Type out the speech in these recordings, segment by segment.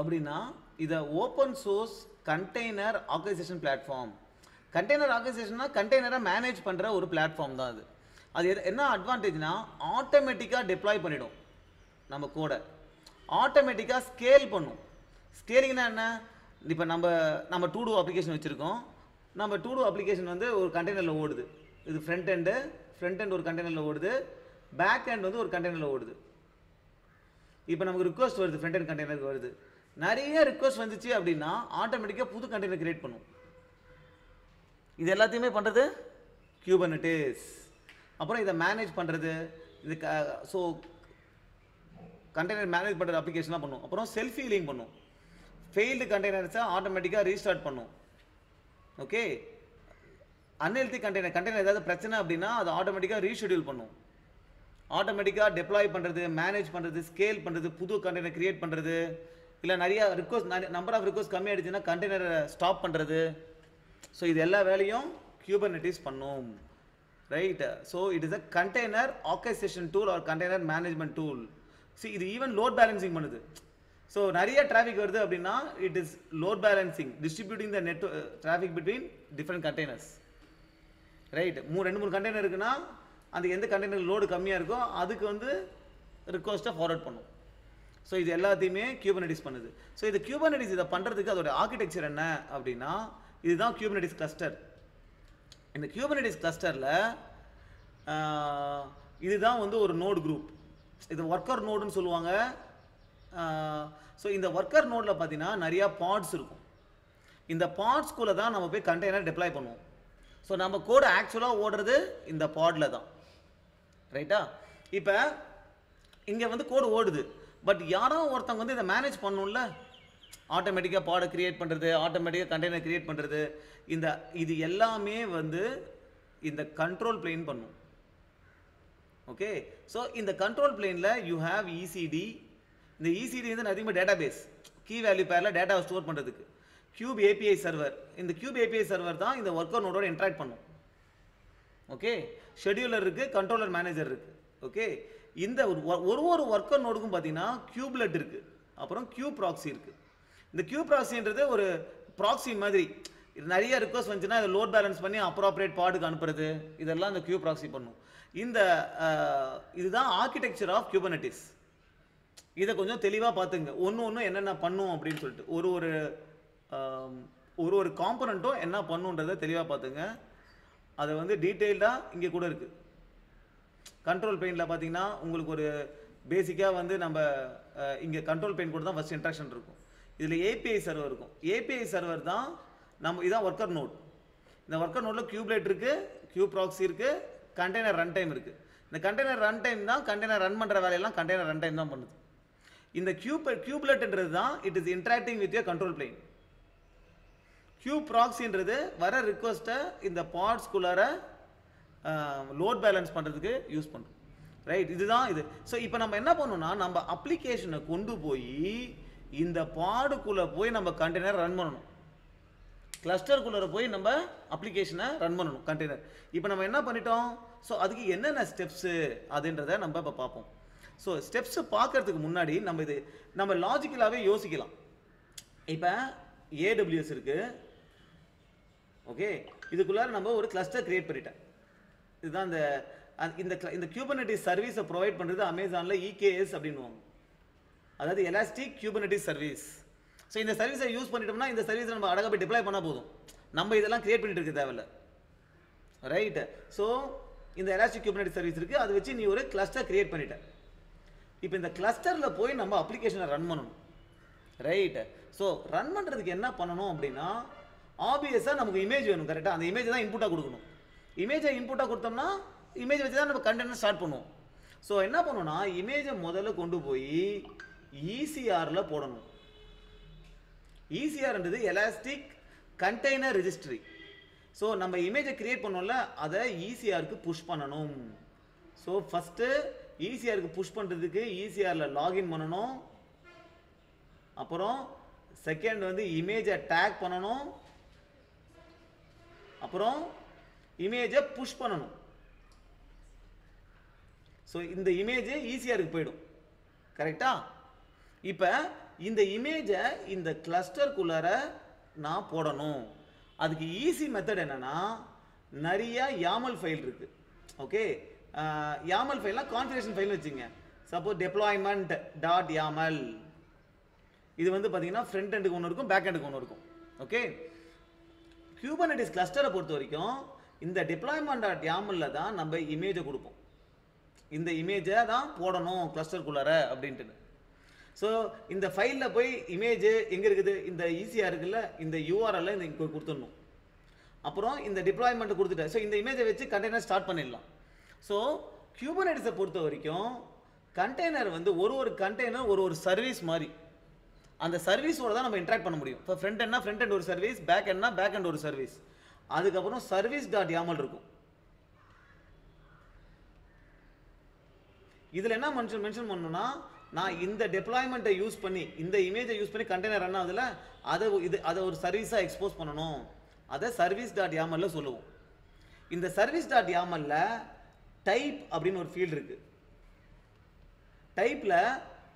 அப்படின்னா இதை open source container organisation platform. Container ஆர்கனைசேஷன்னா கண்டெய்னரை மேனேஜ் பண்ணுற ஒரு பிளாட்ஃபார்ம் தான் அது. அது என்ன அட்வான்டேஜ்னா ஆட்டோமேட்டிக்காக டெப்ளாய் பண்ணிடும், நம்ம கோடை ஆட்டோமேட்டிக்காக ஸ்கேல் பண்ணும். ஸ்கேலிங்னா என்ன? இப்போ நம்ம டூ டூ அப்ளிகேஷன் வச்சுருக்கோம். நம்ம டூ டூ அப்ளிகேஷன் வந்து ஒரு கண்டெய்னரில் ஓடுது. இது ஃப்ரண்ட் எண்ட் ஒரு கண்டெய்னரில் ஓடுது, பேக் எண்ட் வந்து ஒரு கண்டெய்னரில் ஓடுது. இப்போ நமக்கு ரிக்வஸ்ட் வருது, ஃப்ரண்ட் எண்ட் கண்டெய்னருக்கு வருது. நிறைய ரிக்வஸ்ட் வந்துச்சு அப்படின்னா ஆட்டோமேட்டிக்காக புது கண்டெய்னர் கிரியேட் பண்ணும். இது எல்லாத்தையுமே பண்ணுறது குபர்னெட்டிஸ். அப்புறம் இதை மேனேஜ் பண்ணுறது, இது ஸோ கண்டெய்னர் மேனேஜ் பண்ணுற அப்ளிகேஷனாக பண்ணும். அப்புறம் செல்ஃப் ஹீலிங் பண்ணும். ஃபெயில்டு கண்டெய்னர்ஸை ஆட்டோமேட்டிக்காக ரீஸ்டார்ட் பண்ணும். ஓகே, அன்ஹெல்தி கண்டெய்னர் ஏதாவது பிரச்சனை அப்படின்னா அது ஆட்டோமேட்டிக்காக ரீஷெடியூல் பண்ணும். ஆட்டோமேட்டிக்காக டெப்ளாய் பண்ணுறது, மேனேஜ் பண்ணுறது, ஸ்கேல் பண்ணுறது, புது கண்டெய்னர் கிரியேட் பண்ணுறது, இல்லை நிறைய ரிக்வஸ்ட் நம்பர் ஆஃப் ரிக்வஸ்ட் கம்மியாகிடுச்சுன்னா கண்டெய்னரை ஸ்டாப் பண்ணுறது. ஸோ இது எல்லா வேலையும் குபர்னெட்டிஸ் பண்ணும். Right. So it is a container organisation tool or container management tool. சி இது ஈவன் லோட் பேலன்சிங் பண்ணுது. ஸோ நிறைய டிராஃபிக் வருது அப்படின்னா it is load balancing, distributing the net traffic between different containers. Right. 2-3 container இருக்குன்னா அந்த எந்த கண்டெய்னர் லோடு கம்மியாக இருக்கோ அதுக்கு வந்து ரிக்வஸ்ட்டை ஃபார்வர்ட் பண்ணும். ஸோ இது எல்லாத்தையுமே குபர்னெட்டிஸ் பண்ணுது. ஸோ இது குபர்னெட்டிஸ் இதை பண்ணுறதுக்கு அதோட ஆர்கிடெக்சர் என்ன அப்படின்னா இதுதான் குபர்னெட்டிஸ் கிளஸ்டர். இந்த குபர்னெட்டிஸ் கிளஸ்டரில் இதுதான் வந்து ஒரு நோடு குரூப். இது ஒர்க்கர் நோடுன்னு சொல்லுவாங்க. ஸோ இந்த ஒர்க்கர் நோடில் பார்த்தீங்கன்னா நிறையா பாட்ஸ் இருக்கும். இந்த பாட்ஸ்குள்ளே தான் நம்ம போய் கண்டெய்னர் டெப்ளாய் பண்ணுவோம். ஸோ நம்ம கோடு ஆக்சுவலாக ஓடுறது இந்த பாடில் தான். ரைட்டா? இப்போ இங்கே வந்து கோடு ஓடுது, பட் யாரோ ஒருத்தவங்க வந்து இதை மேனேஜ் பண்ணணும்ல. ஆட்டோமேட்டிக்காக பாடை கிரியேட் பண்ணுறது, ஆட்டோமேட்டிக்காக கண்டெய்னர் கிரியேட் பண்ணுறது, இது எல்லாமே வந்து இந்த கண்ட்ரோல் பிளேன் பண்ணும். ஓகே, ஸோ இந்த கண்ட்ரோல் பிளேனில் யூ ஹேவ் இசிடி. இந்த இசிடி வந்து அதிகமாக டேட்டா பேஸ், கீ வேல்யூ பேரில் டேட்டாவை ஸ்டோர் பண்ணுறதுக்கு கியூப் ஏபிஐ சர்வர். இந்த கியூப் ஏபிஐ சர்வர் தான் இந்த ஒர்க்கர் நோடோட இன்ட்ராக்ட் பண்ணும். ஓகே, ஷெடியூலர் இருக்குது, கண்ட்ரோலர் மேனேஜர் இருக்குது. ஓகே, இந்த ஒரு ஒர்க்கர் நோடுக்கும் பார்த்தீங்கன்னா கியூப்லெட் இருக்குது, அப்புறம் கியூப் ப்ராக்ஸி இருக்குது. இந்த கியூப் ப்ராக்ஸின்றது ஒரு ப்ராக்ஸி மாதிரி. நிறைய ரிக்வஸ்ட் வந்துச்சுன்னா இதை லோட் பேலன்ஸ் பண்ணி அப்ராப்ரேட் பாடுக்கு அனுப்புறது, இதெல்லாம் இந்த கியூப் ப்ராக்ஸி பண்ணும். இதுதான் ஆர்கிடெக்சர் ஆஃப் குபர்னெட்டிஸ். இதை கொஞ்சம் தெளிவாக பார்த்துங்க, ஒன்று என்னென்ன பண்ணும் அப்படின்னு சொல்லிட்டு ஒரு காம்பனண்ட்டும் என்ன பண்ணுன்றதை தெளிவாக பார்த்துங்க. அதை வந்து டீட்டெயில்டாக இங்கே கூட இருக்குது. கண்ட்ரோல் பிளேனில் பார்த்தீங்கன்னா உங்களுக்கு ஒரு பேசிக்காக வந்து நம்ம இங்கே கண்ட்ரோல் பிளேன் கூட தான் ஃபஸ்ட் இன்ட்ராக்ஷன் இருக்கும். இதில் ஏபிஐ சர்வர் இருக்கும். ஏபிஐ சர்வர் தான் இதான் ஒர்க்கர் நோட். இந்த ஒர்க்கர் நோட்டில் கியூப்லெட் இருக்குது, கியூப் ப்ராக்ஸி இருக்குது, கண்டெய்னர் ரன் டைம் இருக்குது. இந்த கண்டெய்னர் ரன் டைம் தான் கண்டெய்னர் ரன் பண்ணுற வேலையெல்லாம் கண்டெய்னர் ரன் டைம் தான் பண்ணுது. இந்த கியூப்லெட்ன்றது தான் it is interacting with your control plane. Kube ப்ராக்ஸின்றது வர ரிக்வஸ்ட்டை இந்த பாட்ஸ்குள்ளார லோட் பேலன்ஸ் பண்ணுறதுக்கு யூஸ் பண்ணுறோம். ரைட், இதுதான் இது. ஸோ இப்போ நம்ம என்ன பண்ணோம்னா நம்ம அப்ளிகேஷனை கொண்டு போய் இந்த பாடுக்குள்ளே போய் நம்ம கண்டெய்னர் ரன் பண்ணணும். கிளஸ்டருக்குள்ளே போய் நம்ம அப்ளிகேஷனை ரன் பண்ணணும் கண்டெய்னர். இப்போ நம்ம என்ன பண்ணிட்டோம்? ஸோ அதுக்கு என்னென்ன ஸ்டெப்ஸு அதுன்றதை நம்ம இப்போ பார்ப்போம். ஸோ ஸ்டெப்ஸு பார்க்கறதுக்கு முன்னாடி நம்ம லாஜிக்கலாகவே யோசிக்கலாம். இப்போ ஏடபிள்யூஎஸ் இருக்குது. ஓகே, இதுக்குள்ளார நம்ம ஒரு கிளஸ்டர் கிரியேட் பண்ணிட்டேன். இதுதான் இந்த குபர்னெட்டிஸ் சர்வீஸை ப்ரொவைட் பண்ணுறது அமேசானில் EKS அப்படின்னுவாங்க, அதாவது எலாஸ்டிக் குபர்னெட்டிஸ் சர்வீஸ். ஸோ இந்த சர்வீஸை யூஸ் பண்ணிட்டோம்னா இந்த சர்வீஸை நம்ம அழகாக போய் டிப்ளாய் பண்ணால் போதும், நம்ம இதெல்லாம் கிரியேட் பண்ணிட்டு இருக்க தேவையில்ல. ரைட். ஸோ இந்த எலாஸ்டிக் குபர்னெட்டிஸ் சர்வீஸ் இருக்குது, அதை வச்சு நீ ஒரு கிளஸ்டர் கிரியேட் பண்ணிட்ட. இப்போ இந்த கிளஸ்டரில் போய் நம்ம அப்ளிகேஷனை ரன் பண்ணணும். ரைட். ஸோ ரன் பண்ணுறதுக்கு என்ன பண்ணணும் அப்படின்னா ஆப்வியஸாக நமக்கு இமேஜ் வேணும். கரெக்டாக அந்த இமேஜை தான் இன்புட்டாக கொடுக்கணும். இமேஜை இன்புட்டாக கொடுத்தோம்னா இமேஜ் வச்சு தான் நம்ம கண்டென்ட் ஸ்டார்ட் பண்ணுவோம். ஸோ என்ன பண்ணணும்னா இமேஜை முதல்ல கொண்டு போய் ECRல போடணும். ECRன்றது எலாஸ்டிக் கண்டெய்னர் ரெஜிஸ்ட்ரி. ஸோ நம்ம இமேஜை கிரியேட் பண்ணோம்ல அதை ECRக்கு புஷ் பண்ணணும். ஸோ ஃபஸ்ட்டு ECRக்கு புஷ் பண்ணுறதுக்கு ECRல லாகின் பண்ணணும். அப்புறம் செகண்ட் வந்து இமேஜை டேக் பண்ணணும். அப்புறம் இமேஜை புஷ் பண்ணணும். ஸோ இந்த இமேஜ் ECRக்கு போயிடும். கரெக்டா? இப்போ இந்த இமேஜை இந்த கிளஸ்டருக்குள்ளார நான் போடணும். அதுக்கு ஈஸி மெத்தட் என்னன்னா, நிறைய YAML ஃபைல் இருக்கு. ஓகே, YAML ஃபைல்னா கான்ஃபிகரேஷன் ஃபைல் வச்சுங்க. சப்போஸ் deployment.yaml இது வந்து பார்த்தீங்கன்னா ஃப்ரண்ட் எண்டுக்கு ஒன்று இருக்கும், பேக் எண்டுக்கு ஒன்று இருக்கும். ஓகே, Kubernetes கிளஸ்டரை பொறுத்த வரைக்கும் இந்த deployment.yaml தான் நம்ம இமேஜை கொடுப்போம். இந்த இமேஜை தான் போடணும் கிளஸ்டருக்குள்ளார அப்படின்ட்டு. ஸோ இந்த ஃபைலில் போய் இமேஜ் எங்கே இருக்குது, இந்த ஈஸியாக இருக்குல்ல, இந்த URL இந்த இங்கே கொடுத்துடணும். அப்புறம் இந்த டிப்ளாய்மெண்ட் கொடுத்துட்டேன். ஸோ இந்த இமேஜை வச்சு கண்டெய்னர் ஸ்டார்ட் பண்ணிடலாம். ஸோ Kubernetes பொறுத்த வரைக்கும் கண்டெய்னர் வந்து ஒரு கண்டெய்னர் ஒரு சர்வீஸ் மாதிரி. அந்த சர்வீஸோட தான் நம்ம இன்ட்ராக்ட் பண்ண முடியும். இப்போ ஃப்ரண்ட் எண்ட் ஒரு சர்வீஸ், பேக் எண்ட் ஒரு சர்வீஸ். அதுக்கப்புறம் service.yaml இருக்கும். இதில் என்ன மென்ஷன் பண்ணணும்னா, நான் இந்த டெப்ளாய்மெண்ட்டை யூஸ் பண்ணி, இந்த இமேஜை யூஸ் பண்ணி கண்டெய்னர் ரன் ஆகுதுல, அதை ஒரு சர்வீஸாக எக்ஸ்போஸ் பண்ணணும். அதை service.yaml சொல்லுவோம். இந்த service.yaml டைப் அப்படின்னு ஒரு ஃபீல்டு இருக்கு. டைப்பில்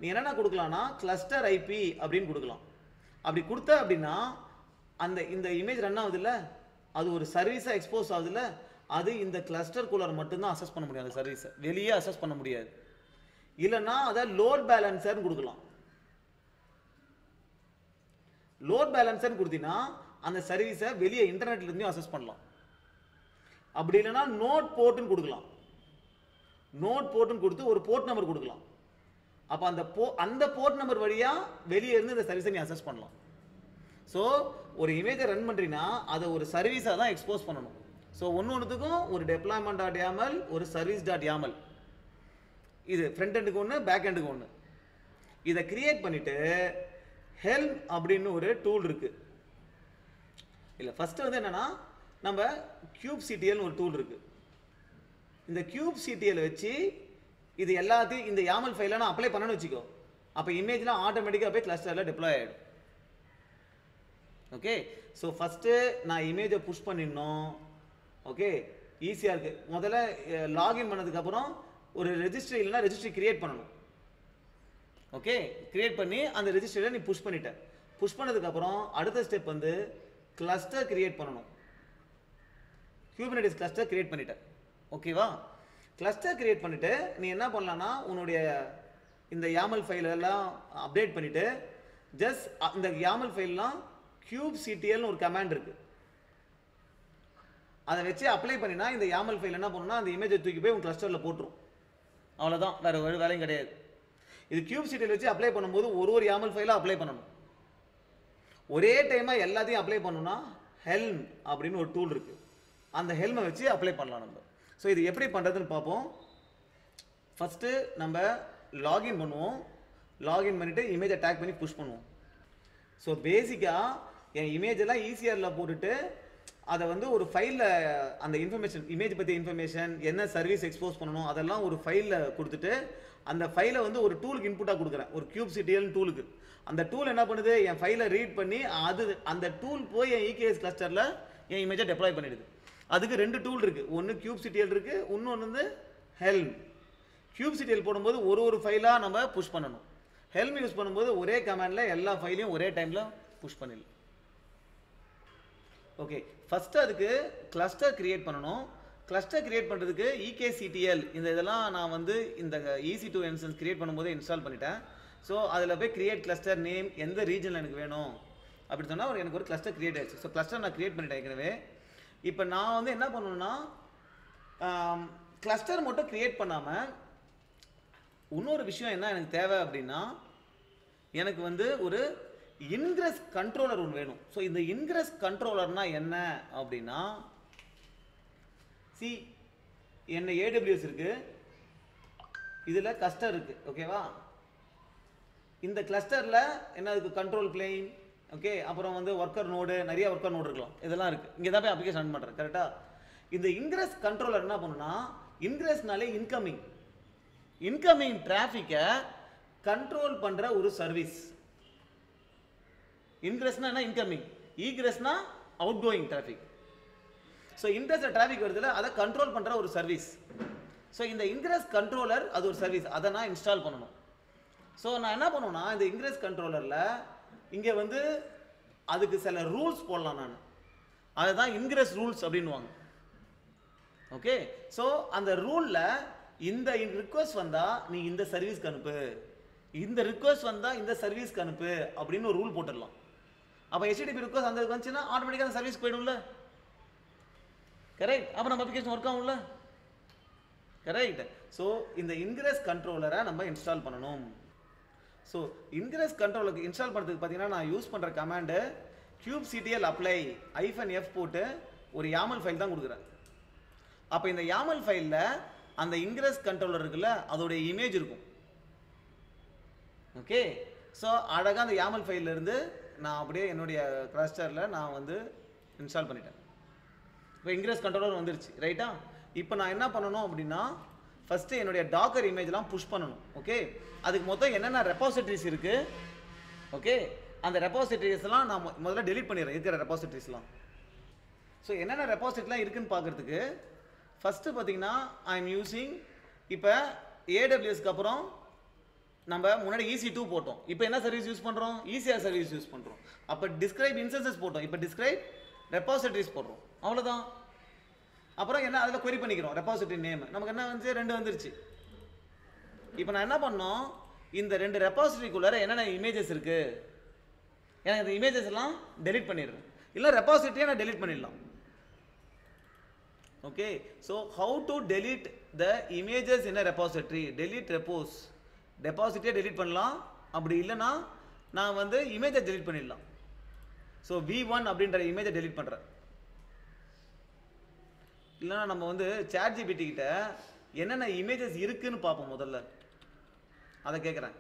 நீ என்னென்ன கொடுக்கலாம்னா கிளஸ்டர் ஐபி அப்படின்னு கொடுக்கலாம். அப்படி கொடுத்த அப்படின்னா இந்த இமேஜ் ரன் ஆகுதுல்ல, அது ஒரு சர்வீஸாக எக்ஸ்போஸ் ஆகுதுல்ல, அது இந்த கிளஸ்டர் குள்ளர் மட்டும்தான் அசஸ் பண்ண முடியும். அந்த சர்வீஸை வெளியே அசஸ் பண்ண முடியாது. இல்லைன்னா அதை லோட் பேலன்சர்னு கொடுக்கலாம். லோட் பேலன்சர்னு கொடுத்தீங்கன்னா அந்த சர்வீஸை வெளியே இன்டர்நெட்ல இருந்தும் அசஸ் பண்ணலாம். அப்படி இல்லைன்னா நோட் போர்ட்னு கொடுக்கலாம். நோட் போர்ட்னு கொடுத்து ஒரு போர்ட் நம்பர் கொடுக்கலாம். அப்போ அந்த போர்ட் நம்பர் வழியாக வெளியே இருந்து இந்த சர்வீஸை நீ அசஸ் பண்ணலாம். ஸோ ஒரு இமேஜை ரன் பண்ணுறீங்கன்னா அதை ஒரு சர்வீஸாக தான் எக்ஸ்போஸ் பண்ணணும். ஸோ ஒன்றுத்துக்கும் ஒரு deployment.yaml, ஒரு service.yaml, இது ஃப்ரண்ட் எண்டுக்கு ஒன்று, பேக் எண்டுக்கு ஒன்று. இதை கிரியேட் பண்ணிவிட்டு ஹெல்ம் அப்படின்னு ஒரு டூல் இருக்குது. இல்லை, ஃபஸ்ட்டு வந்து என்னென்னா, நம்ம kubectl ஒரு டூல் இருக்குது. இந்த kubectl வச்சு இது எல்லாத்தையும் இந்த YAML ஃபைலை நான் அப்ளை பண்ணணும்னு வச்சுக்கோ. அப்போ இமேஜ்லாம் ஆட்டோமேட்டிக்காக போய் கிளஸ்டரில் டிப்ளாய் ஆகிடும். ஓகே, ஸோ ஃபஸ்ட்டு நான் இமேஜை புஷ் பண்ணிடணும். ஓகே, ஈஸியாக இருக்குது. முதல்ல லாகின் பண்ணதுக்கப்புறம் ஒரு ரெஜிஸ்ட்ரி இல்லைனா ரெஜிஸ்ட்ரி கிரியேட் பண்ணணும். ஓகே, கிரியேட் பண்ணி அந்த ரெஜிஸ்ட்ரியில் நீ புஷ் பண்ணிட்ட. புஷ் பண்ணதுக்கப்புறம் அடுத்த ஸ்டெப் வந்து கிளஸ்டர் கிரியேட் பண்ணணும். Kubernetes கிளஸ்டர் கிரியேட் பண்ணிட்ட. ஓகேவா? கிளஸ்டர் கிரியேட் பண்ணிவிட்டு நீ என்ன பண்ணலான்னா, உன்னுடைய இந்த YAML ஃபைலெல்லாம் அப்டேட் பண்ணிவிட்டு ஜஸ்ட் இந்த YAML ஃபைல்லாம் kubectlனு ஒரு கமாண்ட் இருக்குது, அதை வச்சு அப்ளை பண்ணினா இந்த YAML ஃபைல் என்ன பண்ணணும்னா அந்த இமேஜை தூக்கி போய் உங்கள் கிளஸ்டரில் போட்டுரும். அவ்வளோதான், வேறு ஒரு வேலையும் கிடையாது. இது kubectl வச்சு அப்ளை பண்ணும்போது ஒரு YAML ஃபைலாக அப்ளை பண்ணணும். ஒரே டைமாக எல்லாத்தையும் அப்ளை பண்ணணும்னா ஹெல்ம் அப்படின்னு ஒரு டூல் இருக்குது. அந்த ஹெல்மை வச்சு அப்ளை பண்ணலாம் நம்ம. ஸோ இது எப்படி பண்ணுறதுன்னு பார்ப்போம். ஃபஸ்ட்டு நம்ம லாகின் பண்ணுவோம். லாகின் பண்ணிவிட்டு இமேஜை டேக் பண்ணி புஷ் பண்ணுவோம். ஸோ பேசிக்காக என் இமேஜெல்லாம் ஈஸியரில் போட்டுட்டு அதை வந்து ஒரு ஃபைலில் அந்த இன்ஃபர்மேஷன், இமேஜ் பற்றி இன்ஃபர்மேஷன், என்ன சர்வீஸ் எக்ஸ்போஸ் பண்ணணும், அதெல்லாம் ஒரு ஃபைலில் கொடுத்துட்டு அந்த ஃபைலை வந்து ஒரு டூலுக்கு இன்புட்டாக கொடுக்குறேன், ஒரு kubectl டூலுக்கு. அந்த டூல் என்ன பண்ணுது, என் ஃபைலை ரீட் பண்ணி அந்த டூல் போய் என் EKS கிளஸ்டரில் என் இமேஜை டெப்ளாய் பண்ணிடுது. அதுக்கு ரெண்டு டூல் இருக்குது. ஒன்று kubectl இருக்குது, இன்னொன்று வந்து ஹெல்ம். kubectl போடும்போது ஒரு ஃபைலாக நம்ம புஷ் பண்ணணும். ஹெல்ம் யூஸ் பண்ணும்போது ஒரே கமாண்டில் எல்லா ஃபைலையும் ஒரே டைமில் புஷ் பண்ணிடலாம். ஓகே, ஃபஸ்ட்டு அதுக்கு கிளஸ்டர் கிரியேட் பண்ணணும். கிளஸ்டர் கிரியேட் பண்ணுறதுக்கு EKCTL இதெல்லாம் நான் வந்து இந்த EC2 இன்ஸ்டன்ஸ் கிரியேட் பண்ணும்போது இன்ஸ்டால் பண்ணிட்டேன். ஸோ அதில் போய் கிரியேட் கிளஸ்டர் நேம், எந்த ரீஜனில் எனக்கு வேணும் அப்படி சொன்னால் எனக்கு ஒரு கிளஸ்டர் கிரியேட் ஆயிடுச்சு. ஸோ கிளஸ்டர் நான் கிரியேட் பண்ணிட்டேன் ஏற்கனவே. இப்போ நான் வந்து என்ன பண்ணணும்னா, கிளஸ்டர் மட்டும் கிரியேட் பண்ணாமல் இன்னொரு விஷயம் என்ன எனக்கு தேவை அப்படின்னா, எனக்கு வந்து ஒரு இன்கிரஸ் கண்ட்ரோலர் ஒன்று வேணும். ஸோ இந்த இன்கிரஸ் கண்ட்ரோலர்னா என்ன அப்படின்னா, என்ன AWS இருக்கு, இதில் கிளஸ்டர் இருக்கு. ஓகேவா? இந்த கிளஸ்டரில் என்ன இருக்கு, கண்ட்ரோல் பிளேன், ஓகே, அப்புறம் வந்து ஒர்க்கர் நோடு, நிறைய ஒர்க்கர் நோடு இருக்கலாம், இதெல்லாம் இருக்குது. இங்கே தான் போய் அப்ளிகேஷன் ரன் பண்ணுறேன். கரெக்டாக? இந்த இன்கிரஸ் கண்ட்ரோலர் என்ன பண்ணுன்னா, இன்கிரஸ்னாலே இன்கமிங் டிராஃபிக்கை கண்ட்ரோல் பண்ணுற ஒரு சர்வீஸ். இன்கிரஸ்னா என்ன, இன்கமிங். ஈக்ரெஸ்னா outgoing traffic. So ingress traffic வருதுல, அதை கண்ட்ரோல் பண்ணுற ஒரு சர்வீஸ். ஸோ இந்த இன்கிரஸ் கண்ட்ரோலர் அது ஒரு சர்வீஸ், அதை நான் இன்ஸ்டால் பண்ணணும். ஸோ நான் என்ன பண்ணுவேன்னா இந்த இன்கிரஸ் கண்ட்ரோலரில் இங்கே வந்து அதுக்கு சில ரூல்ஸ் போடலாம் நான், அதுதான் இன்கிரஸ் ரூல்ஸ் அப்படின்வாங்க. ஓகே, ஸோ அந்த ரூலில் இந்த ரிக்வஸ்ட் வந்தால் நீ இந்த சர்வீஸ்க்கு அனுப்பு, இந்த ரிக்வஸ்ட் வந்தால் இந்த சர்வீஸ்க்கு அனுப்பு அப்படின்னு ஒரு ரூல் போட்டுடலாம். அப்போ HTTP ரிக்வஸ்ட் அந்த வந்துச்சுன்னா ஆட்டோமேட்டிக்காக அந்த சர்வீஸ் போயிடும்ல, கரெக்ட். அப்போ நம்ம அப்ளிகேஷன் ஒர்க் ஆகும்ல, கரெக்ட். ஸோ இந்த இன்கிரஸ் கண்ட்ரோலரை நம்ம இன்ஸ்டால் பண்ணணும். ஸோ இன்கிரஸ் கண்ட்ரோலருக்கு இன்ஸ்டால் பண்ணுறதுக்கு பார்த்தீங்கன்னா நான் யூஸ் பண்ணுற கமாண்டு kubectl apply -f போட்டு ஒரு YAML ஃபைல் தான் கொடுக்குறேன். அப்போ இந்த YAML ஃபைலில் அந்த இன்கிரஸ் கண்ட்ரோலர் இருக்குல்ல அதோடைய இமேஜ் இருக்கும். ஓகே, ஸோ அழகாக அந்த YAML ஃபைல்லேருந்து நான் அப்படியே என்னுடைய கிளஸ்டரில் நான் வந்து இன்ஸ்டால் பண்ணிட்டேன். இப்போ இன்கிரஸ் கண்ட்ரோலர் வந்துருச்சு, ரைட்டா. இப்போ நான் என்ன பண்ணணும் அப்படின்னா ஃபஸ்ட்டு என்னுடைய டாக்கர் இமேஜ்லாம் புஷ் பண்ணணும். ஓகே, அதுக்கு மொத்தம் என்னென்ன ரெபாசிட்டரிஸ் இருக்குது, ஓகே, அந்த ரெபாசிட்டரிஸ்லாம் நான் முதல்ல டெலீட் பண்ணிடுறேன் இருக்கிற ரெபாசிட்டரிஸ்லாம். ஸோ என்னென்ன ரெபாசிட்டரிலாம் இருக்குதுன்னு பார்க்குறதுக்கு ஃபஸ்ட்டு பார்த்தீங்கன்னா ஐ எம் யூஸிங், இப்போ AWSக்கு அப்புறம் நம்ம முன்னாடி EC2 போட்டோம், இப்போ என்ன சர்வீஸ் யூஸ் பண்ணுறோம், ECR சர்வீஸ் யூஸ் பண்ணுறோம். அப்போ டிஸ்கிரைப் இன்ஸ்டன்சஸ் போட்டோம், இப்போ டிஸ்கிரைப் ரெபாசிட்டரிஸ் போடுறோம், அவ்வளோதான். அப்புறம் என்ன அதில் query பண்ணிக்கிறோம் ரெபாசிட்டரி நேம், நமக்கு என்ன வந்து 2 வந்துருச்சு. இப்போ நான் என்ன பண்ணோம், இந்த 2 ரெபாசிட்டரிக்குள்ளார என்னென்ன இமேஜஸ் இருக்குது எனக்கு இந்த இமேஜஸ் எல்லாம் டெலீட் பண்ணிடுறேன், இல்லை ரெபாசிட்டரியை நான் டெலீட் பண்ணிடலாம். Okay, so how to delete the images in a repository, delete repos, டெபாசிட்டே டெலீட் பண்ணலாம், அப்படி இல்லைன்னா நான் வந்து இமேஜை டெலீட் பண்ணிடலாம். ஸோ V1 அப்படின்ற இமேஜை டெலீட் பண்ணுறேன். இல்லைன்னா நம்ம வந்து ChatGPT கிட்ட என்னென்ன இமேஜஸ் இருக்குன்னு பார்ப்போம், முதல்ல அதை கேட்குறேன்.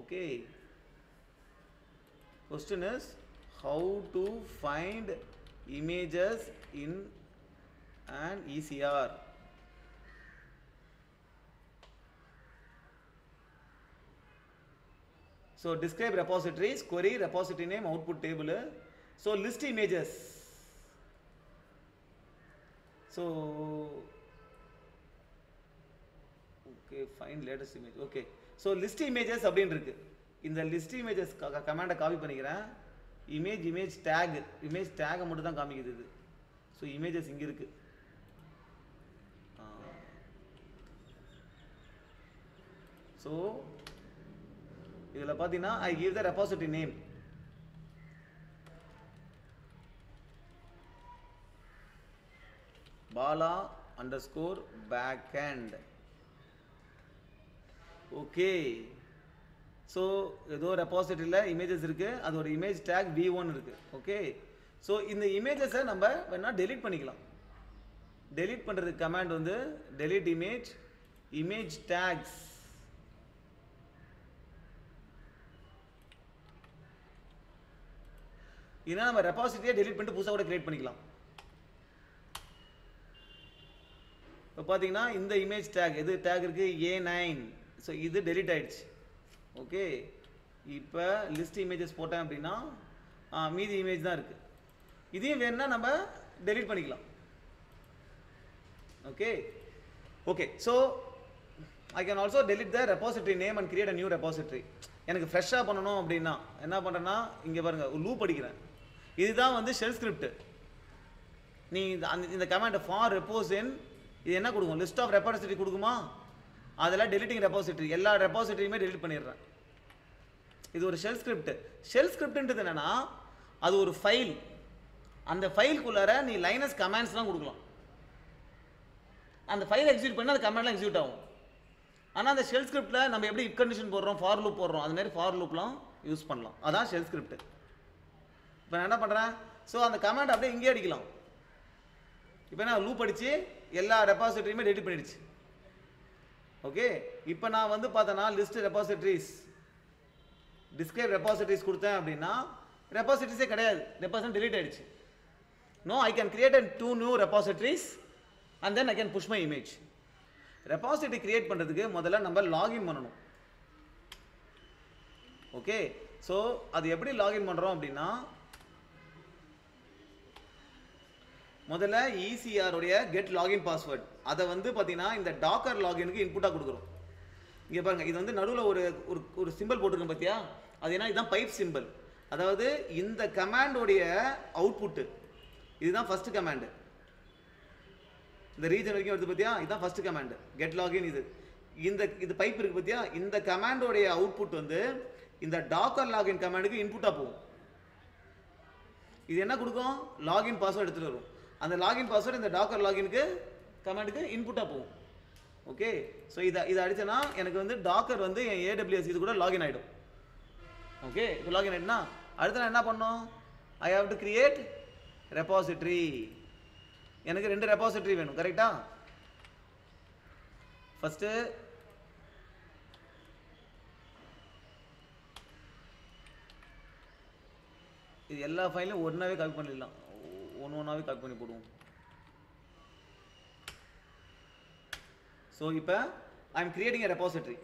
Okay, question is how to find images in an ECR. So describe repositories, query repository name, output table. So list images. So okay, find latest image. Okay, so list images அப்படினு இருக்கு. இந்த list images கமாண்டை copy பண்ணிக்கிறேன். image tag மட்டும் தான் காமிக்குது இது. So images இங்கே இருக்கு. ஸோ இதில் பார்த்தீங்கன்னா I give the repository name. bala_backend. Okay, so ஏதோ ரெபாசிட்டரியில் இமேஜஸ் இருக்குது, அதோட இமேஜ் டேக் V1 இருக்குது. ஓகே, ஸோ இந்த இமேஜஸை நம்ம வேணால் டெலீட் பண்ணிக்கலாம். டெலீட் பண்ணுறதுக்கு கமாண்ட் வந்து delete image tags. இதனால் நம்ம ரெபாசிட்டரியை டெலீட் பண்ணிட்டு புதுசாக கூட கிரியேட் பண்ணிக்கலாம். இப்போ பார்த்தீங்கன்னா இந்த இமேஜ் டேக் எது டேக் இருக்குது A9, ஸோ இது டெலீட் ஆயிடுச்சு. ஓகே, இப்போ லிஸ்ட் இமேஜஸ் போட்டேன் அப்படின்னா மீதி இமேஜ் தான் இருக்குது. இதையும் வேணும்னா நம்ம டெலீட் பண்ணிக்கலாம். Okay okay, so I can also delete the repository name and create a new repository. எனக்கு ஃப்ரெஷ்ஷாக பண்ணணும் அப்படின்னா என்ன பண்ணுறேன்னா இங்கே பாருங்கள் ஒரு லூப் அடிக்கிறேன். இதுதான் வந்து ஷெல் ஸ்கிரிப்ட். நீ இந்த கமாண்ட் ஃபார் ரெப்போஸ் இன் இது என்ன கொடுக்கும், லிஸ்ட் ஆஃப் ரெபாசிட்டரி கொடுக்குமா, அதில் டெலிட்டிங் ரெபாசிட்டரி எல்லா ரெபாசிட்டரியுமே டெலிட் பண்ணிடுறேன். இது ஒரு ஷெல் ஸ்கிரிப்ட். ஷெல் ஸ்கிரிப்ட்ன்றது என்னன்னா அது ஒரு ஃபைல், அந்த ஃபைலுக்குள்ளார நீ லைனஸ் கமாண்ட்ஸ்லாம் கொடுக்கலாம். அந்த ஃபைல் எக்ஸிக்யூட் பண்ணால் அந்த கமாண்ட்லாம் எக்ஸிக்யூட் ஆகும். ஆனால் அந்த ஷெல் ஸ்கிரிப்டில் நம்ம எப்படி இஃப் கண்டிஷன் போடுறோம், ஃபார் லூப் போடுறோம், அது மாதிரி ஃபார் லூப்லாம் யூஸ் பண்ணலாம். அதான் ஷெல் ஸ்கிரிப்ட். இப்போ நான் என்ன பண்ணுறேன், ஸோ அந்த கமாண்ட் அப்படியே இங்கே அடிக்கலாம். இப்போ நான் லூப் அடித்து எல்லா ரெபாசிட்டரியுமே டெலிட் பண்ணிடுச்சு. ஓகே, இப்போ நான் வந்து பார்த்தேன்னா லிஸ்ட் ரெபாசிட்டரிஸ் டிஸ்கிரைப் ரெபாசிட்டரிஸ் கொடுத்தேன் அப்படின்னா ரெபாசிட்டரிஸே கிடையாது, ரெபாசிட்டரி டெலிட் ஆயிடுச்சு. No, I can create 2 new repositories and then I can push my image. Repository create பண்ணுறதுக்கு முதல்ல நம்ம லாகின் பண்ணணும். ஓகே, ஸோ அது எப்படி லாகின் பண்ணுறோம் அப்படின்னா முதல்ல ECR உடைய கெட் லாகின் பாஸ்வேர்ட் அதை வந்து பார்த்தீங்கன்னா இந்த டாக்கர் லாகினுக்கு இன்புட்டாக கொடுக்குறோம். இங்கே பாருங்க, இது வந்து நடுவில் ஒரு ஒரு சிம்பிள் போட்டிருக்கேன் பார்த்தியா, அது என்ன, இதுதான் பைப் சிம்பிள். அதாவது இந்த கமாண்டோடைய அவுட்புட்டு இதுதான் ஃபர்ஸ்ட் கமாண்டு. இந்த ரீஜன் வரைக்கும் வருது பார்த்தியா, இதுதான் ஃபர்ஸ்ட் கமாண்டு கெட் லாகின். இது பைப் இருக்கு பார்த்தியா, இந்த கமாண்டோடைய அவுட்புட் வந்து இந்த டாக்கர் லாகின் கமாண்டுக்கு இன்புட்டாக போகும். இது என்ன கொடுக்கும், லாகின் பாஸ்வேர்டு எடுத்துகிட்டு வரும். அந்த லாகின் பாஸ்வேர்டு இந்த டாக்கர் லாகினுக்கு கமாண்டுக்கு இன்புட்டாக போகும். ஓகே, ஸோ இதை அடிச்சேன்னா எனக்கு வந்து டாக்கர் வந்து என் AWS இது கூட லாகின் ஆகிடும். ஓகே, இப்போ லாகின் ஆகிடுனா அடுத்து நான் என்ன பண்ணணும், I have to create repository. எனக்கு 2 ரெபாசிட்ரி வேணும், கரெக்டா? ஃபஸ்ட்டு இது எல்லா ஃபைலையும் ஒன்றாவே காப்பி பண்ணிடலாம், ஒன்றாவே காப்பி பண்ணி போடுவோம். ஸோ இப்போ I am creating a repository.